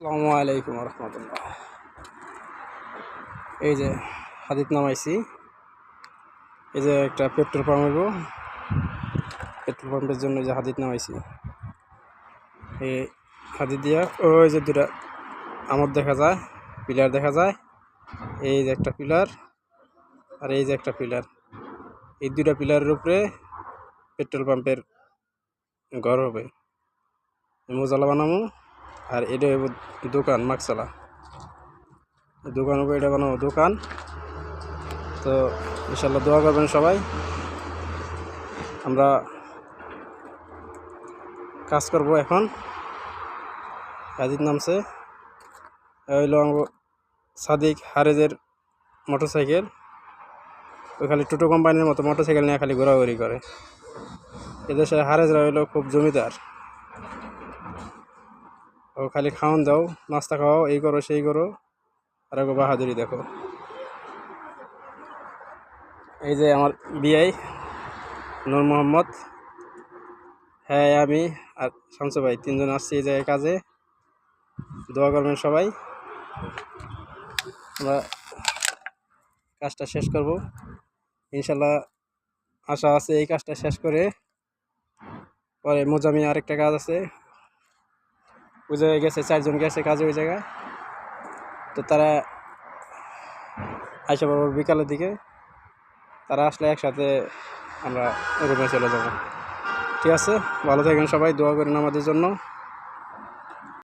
আসসালামু আলাইকুম রহমতুল্লাহ। এই যে হাদিত নামাইছি, এই যে একটা পেট্রোল পাম্প হইব, পেট্রোল পাম্পের জন্য যে হাদিত নামাইছি, এই হাদিত দিয়া ওই যে দুটা আমদ দেখা যায়, পিলার দেখা যায়, এই যে একটা পিলার আর এই যে একটা পিলার, এই দুটা পিলারের উপরে পেট্রোল পাম্পের ঘর হবে, মোজালা বানাবো। আর এটা হইব দোকান, মাকসালা দোকান হবে, এটা বানাবো দোকান। তো ইনশাল্লাহ দোয়া করবেন সবাই। আমরা কাজ করব এখন। কাজের নামছে হইল সাদিক হারেজের মোটরসাইকেল। ওই খালি টোটো কোম্পানির মতো মোটরসাইকেল নিয়ে খালি ঘোরাঘুরি করে। এদেশে হারেজরা হইলো খুব জমিদার। ও খালি খাওয়ান দাও, নাস্তা খাওয়াও, এই করো সেই করো, আর ওকে বাহাদুরি দেখো। এই যে আমার বিআই নূর মোহাম্মদ, হ্যাঁ আমি আর শামসু ভাই তিনজন আসছি এই জায়গায় কাজে। দোয়া করবেন সবাই। আমরা কাজটা শেষ করব ইনশাল্লাহ। আশা আছে এই কাজটা শেষ করে পরে মোজামি আরেকটা কাজ আছে, ওই জায়গায় গেছে, 4 জন গেছে কাজে ওই জায়গায়। তো তারা আইসা পড়বো বিকালের দিকে। তারা আসলে একসাথে আমরা রুমে চলে যাব। ঠিক আছে, ভালো থাকবেন সবাই, দোয়া করেন আমাদের জন্য।